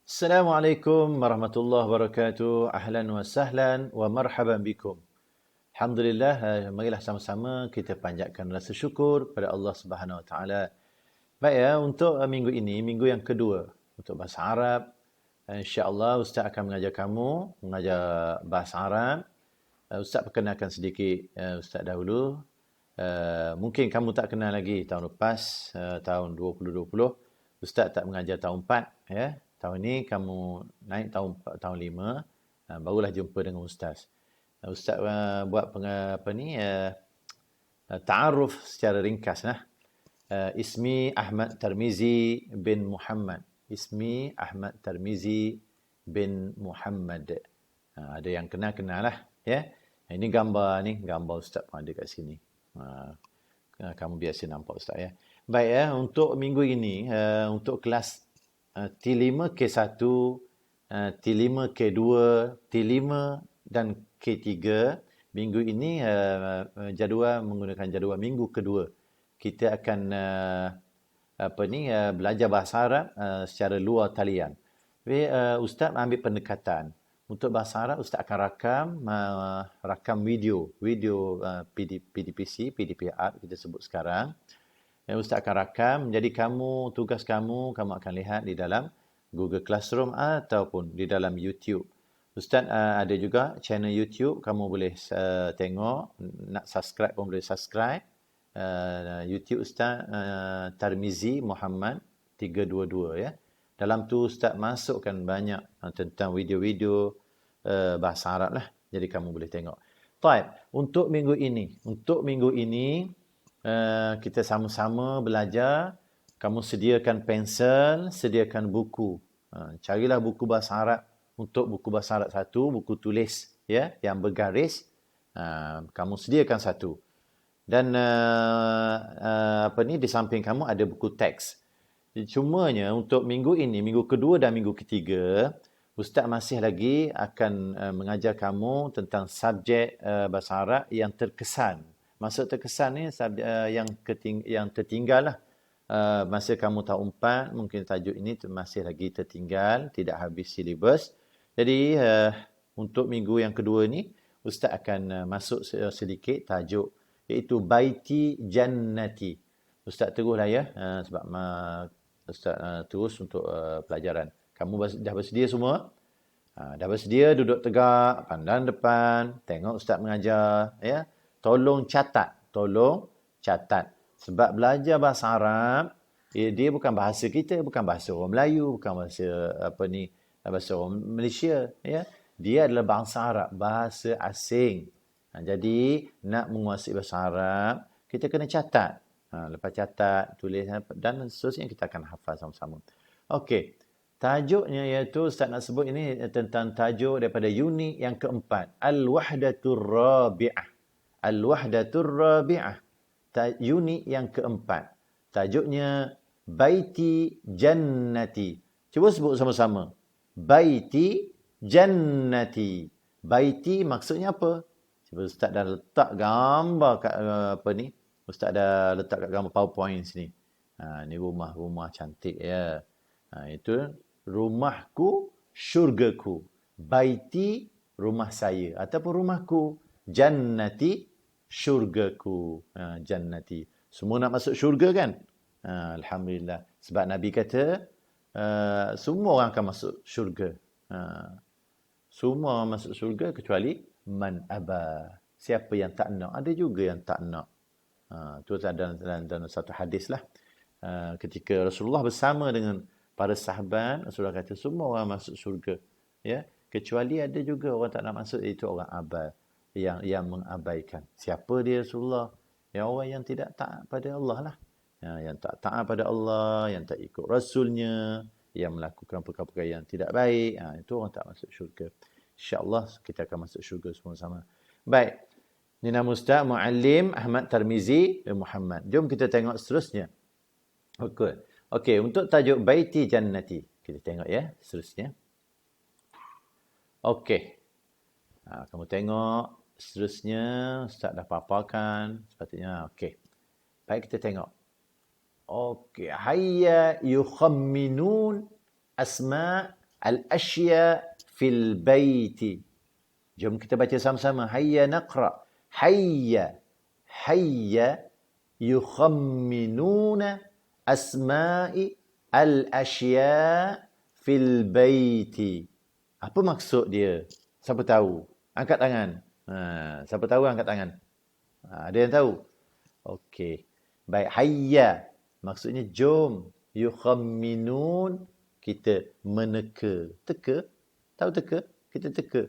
Assalamualaikum warahmatullahi wabarakatuh. Ahlan wa sahlan wa marhaban bikum. Alhamdulillah, marilah sama-sama kita panjatkan rasa syukur pada Allah Subhanahu Wa Taala. Baik ya, untuk minggu ini, minggu yang kedua untuk bahasa Arab. Insya-Allah Ustaz akan mengajar kamu mengajar bahasa Arab. Ustaz perkenalkan sedikit Ustaz dahulu. Mungkin kamu tak kenal lagi tahun lepas, tahun 2020. Ustaz tak mengajar tahun 4, ya. Tahun ni kamu naik tahun 5, barulah jumpa dengan Ustaz. Ustaz buat ta'aruf secara ringkas lah. Ismi Ahmad Tarmizi bin Muhammad. Ismi Ahmad Tarmizi bin Muhammad. Ada yang kenal-kenal lah, ya. Ini gambar Ustaz pun ada kat sini. Kamu biasa nampak Ustaz, ya. Baik ya, untuk minggu ini untuk kelas T5 K1, T5 K2, T5 dan K3, minggu ini menggunakan jadual minggu kedua. Kita akan belajar bahasa Arab secara luar talian. Jadi Ustaz ambil pendekatan. Untuk bahasa Arab Ustaz akan rakam video PDPC, PDPR kita sebut sekarang. Ustaz akan rakam. Jadi tugas kamu akan lihat di dalam Google Classroom ataupun di dalam YouTube. Ustaz ada juga channel YouTube. Kamu boleh tengok. Nak subscribe pun boleh subscribe. YouTube Ustaz Tarmizi Muhammad 322, ya. Dalam tu Ustaz masukkan banyak tentang video-video bahasa Arab lah. Jadi kamu boleh tengok. Baik, untuk minggu ini kita sama-sama belajar. Kamu sediakan pensel, sediakan buku. Carilah buku bahasa Arab. Untuk buku bahasa Arab satu, buku tulis, ya, yang bergaris. Kamu sediakan satu. Dan di samping kamu ada buku teks. Cumanya untuk minggu ini, minggu kedua dan minggu ketiga, Ustaz masih lagi akan mengajar kamu tentang subjek bahasa Arab yang terkesan. Maksud terkesan ni yang tertinggal lah. Masa kamu tahun 4, mungkin tajuk ini masih lagi tertinggal, tidak habis silibus. Jadi untuk minggu yang kedua ni, Ustaz akan masuk sedikit tajuk, iaitu Baiti Jannati. Ustaz teruslah, ya, sebab Ustaz terus untuk pelajaran. Kamu dah bersedia semua? Dah bersedia, duduk tegak, pandang depan, tengok Ustaz mengajar, ya. Tolong catat. Sebab belajar bahasa Arab, dia bukan bahasa kita, bukan bahasa orang Melayu, bukan bahasa orang Malaysia, ya. Dia adalah bahasa Arab, bahasa asing. Jadi nak menguasai bahasa Arab, kita kena catat. Lepas catat, tulis dan seterusnya kita akan hafal sama-sama. Okey. Tajuknya iaitu Ustaz nak sebut ini tentang tajuk daripada unit yang keempat. Al-Wahdatur Rabi'ah. Al-Wahdatur Rabi'ah. Unit yang keempat. Tajuknya Baiti Jannati. Cuba sebut sama-sama. Baiti Jannati. Baiti maksudnya apa? Cuba Ustaz dah letak gambar kat Ustaz dah letak kat gambar PowerPoint sini. Ni rumah cantik, ya. Itu rumahku, syurgaku. Baiti, rumah saya. Ataupun rumahku. Jannati, syurgaku. Jannati. Semua nak masuk syurga kan? Alhamdulillah. Sebab Nabi kata, semua orang akan masuk syurga. Semua orang masuk syurga kecuali man aba. Siapa yang tak nak? Ada juga yang tak nak. Itu dalam satu hadis lah. Ketika Rasulullah bersama dengan para sahabat, Rasulullah kata semua orang masuk syurga, ya, kecuali ada juga orang tak nak masuk, iaitu orang abai, yang mengabaikan. Siapa dia Rasulullah? Ya, orang yang tidak taat pada Allah lah, yang tak taat pada Allah, yang tak ikut Rasulnya, yang melakukan perkara-perkara yang tidak baik, itu orang tak masuk syurga. InsyaAllah kita akan masuk syurga semua sama. Baik, ini nama Ustaz Muallim Ahmad Tarmizi bin Muhammad. Jom kita tengok seterusnya. Okey, untuk tajuk Baiti Jannati. Kita tengok, ya, seterusnya. Okey. Kamu tengok seterusnya. Ustaz dah paparkan. Sepatutnya, okey. Baik, kita tengok. Okey. Hayya yukhamminun asma' Al-asya fil baiti. Jom kita baca sama-sama. Hayya naqra. Hayya. Hayya yukhamminuna asma'i al-asya fil baiti. Apa maksud dia? Siapa tahu? Angkat tangan. Siapa tahu angkat tangan. Ada yang tahu? Okey. Baik, hayya. Maksudnya jom. Yukhamminun. Kita meneka. Teka? Tahu teka? Kita teka.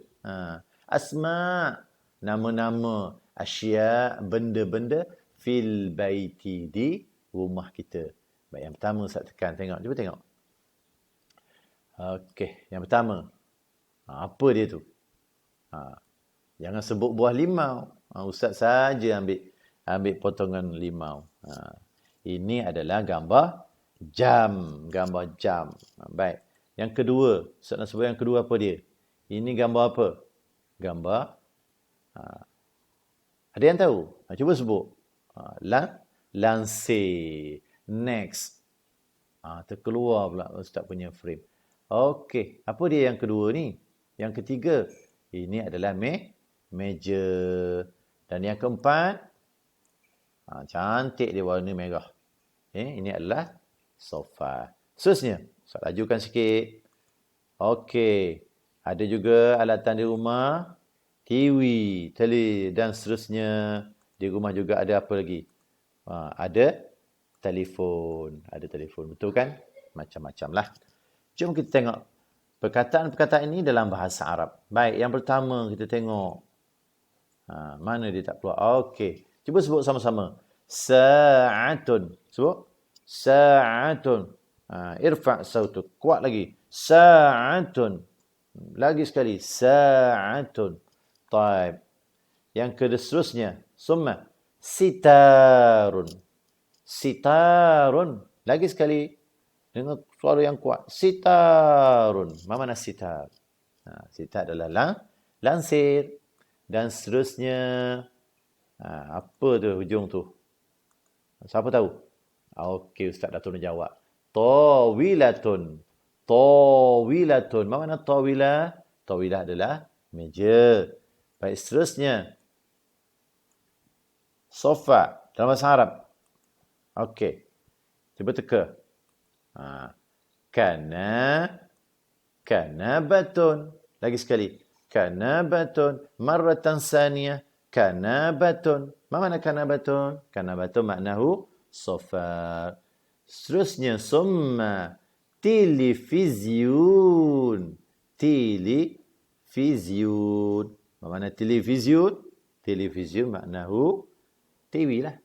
Asma. Nama-nama. Asya. Benda-benda. Fil baiti. Di rumah kita. Baik, yang pertama Ustaz tekan. Tengok. Cuba tengok. Okey. Yang pertama. Apa dia tu? Jangan sebut buah limau. Ustaz saja ambil potongan limau. Ini adalah gambar jam. Gambar jam. Baik. Yang kedua. Ustaz nak sebut yang kedua apa dia? Ini gambar apa? Gambar. Ada yang tahu? Cuba sebut. Lansir. Next. Terkeluar pula Ustaz punya frame. Okey. Apa dia yang kedua ni? Yang ketiga. Ini adalah meja. Dan yang keempat. Cantik dia warna merah. Ini adalah sofa. Seterusnya. Ustaz lajukan sikit. Okey. Ada juga alatan di rumah. TV, tele dan seterusnya. Di rumah juga ada apa lagi? Ada telefon. Ada telefon. Betul kan? Macam-macam lah. Jom kita tengok. Perkataan-perkataan ini dalam bahasa Arab. Baik, yang pertama kita tengok. Mana dia tak keluar? Okey. Cuba sebut sama-sama. Sa'atun. Sebut. Sa'atun. Irfa' sautuk. Kuat lagi. Sa'atun. Lagi sekali. Sa'atun. Taib. Yang seterusnya. Summa. Sitarun. Sitarun. Lagi sekali. Dengan suara yang kuat. Sitarun. Mana sitar? Sitar adalah lansir. Dan seterusnya. Apa tu hujung tu? Siapa tahu? Okey, Ustaz dah turun jawab. Tawilatun. Tawilatun. Mana tawilah? Tawilah adalah meja. Baik, seterusnya. Sofa. Dalam bahasa Arab. Okey. Cuba teka. Kanabatun. Lagi sekali. Kanabatun. Marratan saniyah. Kanabatun. Mana kanabatun? Kanabatun maknahu sofa. Seterusnya. Summa. Televizyun. Televizyun. Mana televizyun? Televizyun maknahu TV lah.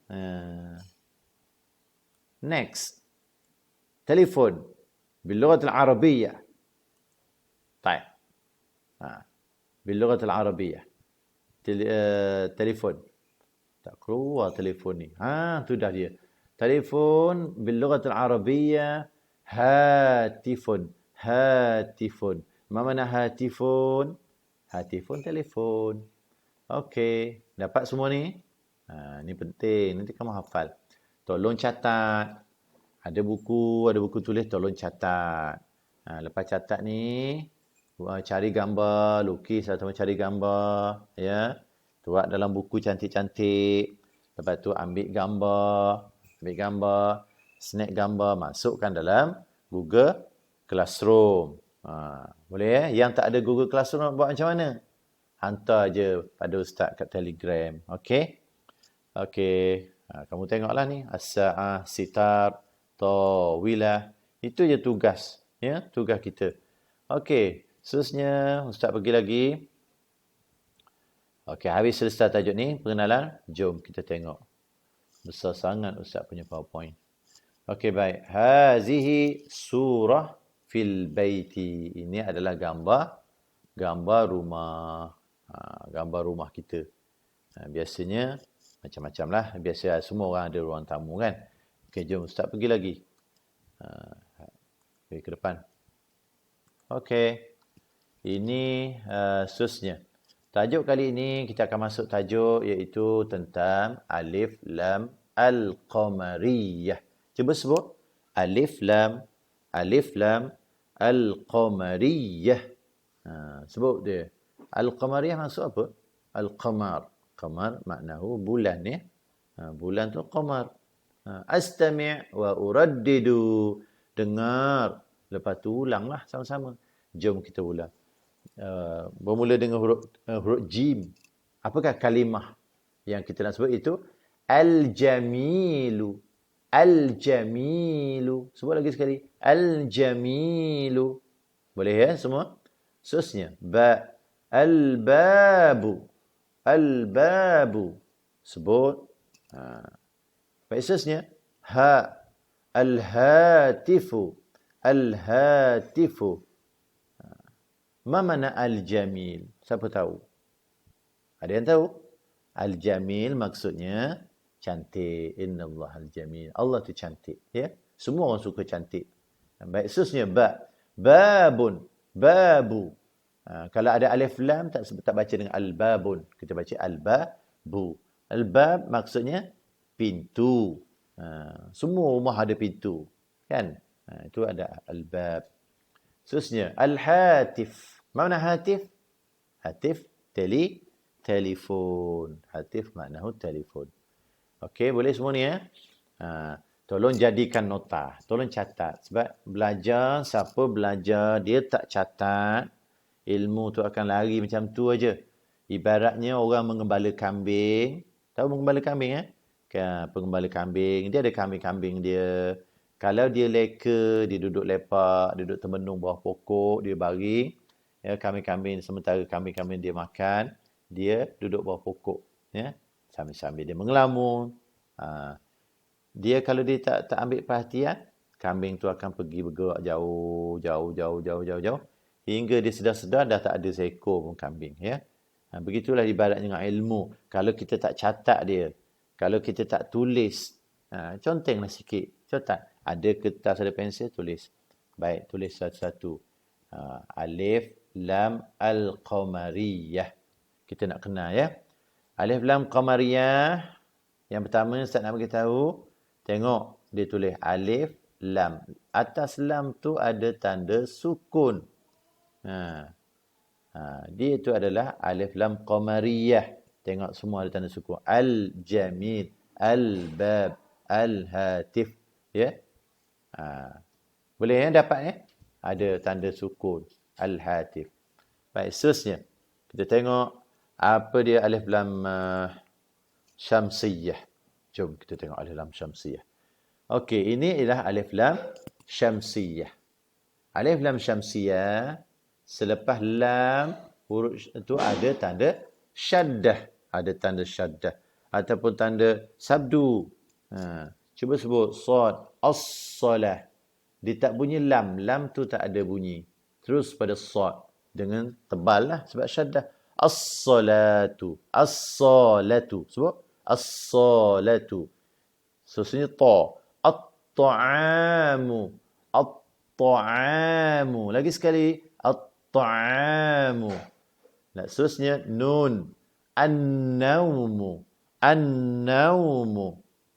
Next. Telefon. Bilughat al-Arabiyyah. Baik. Bilughat al-Arabiyyah. Telefon. Tak keluar telefon ni. Tu dah dia. Telefon bilughat al-Arabiyyah. Hatifun. Hatifun. Mana hatifun? Hatifun telefon. Okey. Dapat semua ni? Ni penting. Nanti kamu hafal. Tolong catat. Ada buku tulis, tolong catat. Lepas catat ni, cari gambar, lukis atau cari gambar. Ya. Tuak dalam buku cantik-cantik. Lepas tu ambil gambar, snap gambar, masukkan dalam Google Classroom. Boleh Yang tak ada Google Classroom nak buat macam mana? Hantar je pada Ustaz kat Telegram. Okey? Okey. Kamu tengoklah ni. As-sa'ah, sitar, tawilah. Itu je tugas. Ya, tugas kita. Okey. Seterusnya, Ustaz pergi lagi. Okey, habis selesai tajuk ni. Pengenalan. Jom kita tengok. Besar sangat Ustaz punya PowerPoint. Okey, baik. Hazihi surah fil baiti. Ini adalah gambar rumah. Gambar rumah kita. Biasanya macam-macam lah. Biasa semua orang ada ruang tamu kan. Okey, jom Ustaz pergi lagi. Pergi ke depan. Okey. Ini seterusnya. Tajuk kali ini kita akan masuk tajuk iaitu tentang Alif Lam Al-Qamariyah. Cuba sebut. Alif Lam Al-Qamariyah. Sebut dia. Al-Qamariyah maksud apa? Al-Qamar. Qamar maknahu bulan ya. Bulan tu qamar. Astami' wa uraddidu. Dengar. Lepas tu ulanglah sama-sama. Jom kita ulang. Bermula dengan huruf jim. Apakah kalimah yang kita nak sebut itu? Al-jamilu. Al-jamilu. Sebut lagi sekali. Al-jamilu. Boleh ya semua? Seterusnya. Ba. Al-babu. Al-babu. Sebut. Baik, seterusnya. Ha. Al-hatifu. Al-hatifu. Ma mana al-jamil? Siapa tahu? Ada yang tahu? Al-jamil maksudnya cantik. Innallah al-jamil. Allah tu cantik. Ya? Semua orang suka cantik. Baik, seterusnya. Ba. Babun. Babu. Kalau ada alif lam, tak baca dengan al-babun. Kita baca al-babu. Al-bab maksudnya pintu. Semua rumah ada pintu. Kan? Itu ada al-bab. Seterusnya. Al-hatif. Mana hatif? Hatif, telefon. Hatif maknahu telefon. Okey, boleh semua ni ya? Tolong jadikan nota. Tolong catat. Sebab belajar, siapa belajar, dia tak catat, ilmu tu akan lari macam tu aja. Ibaratnya orang mengembala kambing. Tahu mengembala kambing ya? Pengembala kambing, dia ada kambing-kambing dia. Kalau dia leka, dia duduk lepak, duduk termenung bawah pokok, dia baring. Ya, kambing-kambing, sementara kambing-kambing dia makan, dia duduk bawah pokok. Ya, sambil-sambil dia mengelamun. Dia kalau dia tak ambil perhatian, kambing tu akan pergi bergerak jauh. Hingga dia sedar-sedar dah tak ada seekor pun kambing. Ya. Begitulah ibaratnya dengan ilmu. Kalau kita tak catat dia, kalau kita tak tulis, contenglah sikit. Catat. Ada kertas, ada pensel, tulis. Baik, tulis satu-satu. Alif, lam, al-qamariyah. Kita nak kenal ya. Alif, lam, qamariyah. Yang pertama, Ustaz nak beritahu. Tengok, dia tulis alif, lam. Atas lam tu ada tanda sukun. Dia itu adalah alif, lam, qamariyah. Tengok semua ada tanda sukun. Al-jamil, al-bab, al-hatif. Ya. Boleh ya dapat ya? Ada tanda sukun. Al-hatif. Baik, seterusnya. Kita tengok apa dia alif, lam, syamsiyah. Jom kita tengok alif lam syamsiyah. Okey, ini ialah alif lam syamsiyah. Alif lam syamsiyah, selepas lam, huruf itu ada tanda syaddah. Ada tanda syaddah. Ataupun tanda sabdu. Cuba sebut. Sad. As-salah. Dia tak bunyi lam. Lam tu tak ada bunyi. Terus pada sad. Dengan tebal lah sebab syaddah. As-salatu. As-salatu. Sebut. As-salatu. Seterusnya ta. At-ta'amu. At-ta'amu. Lagi sekali. At-ta'amu. Nah, seterusnya nun. An-naumu. An-naumu.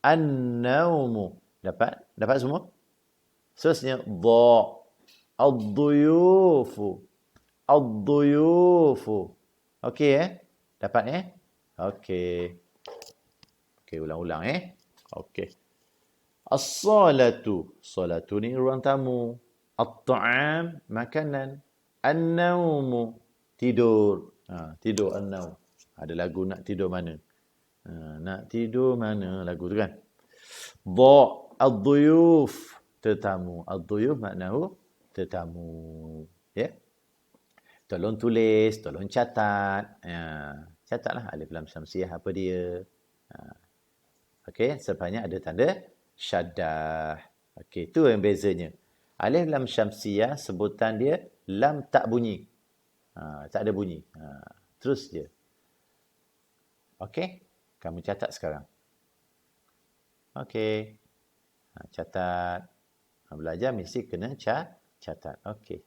An-naumu. Dapat? Dapat semua? Seterusnya dha. Ad-duyufu. Ad-duyufu. Okey Dapat Okey. Okey, ulang-ulang Okey. As-salatu. Salatu ni ruang tamu. At-ta'am makanan. An-naumu tidur. Tidur an-naum. Ada lagu nak tidur mana? Nak tidur mana lagu tu kan? Dha ad-duyuf. Tetamu. Ad-duyuf maknanya tetamu. Ya. Tolong tulis, tolong catat. Catatlah alif lam syamsiyah apa dia. Okey, selepasnya ada tanda syaddah. Okey, itu yang bezanya. Alif lam syamsiyah sebutan dia lam tak bunyi. Tak ada bunyi. Terus je. Okey, kamu catat sekarang. Okey. Catat. Belajar mesti kena catat. Okey.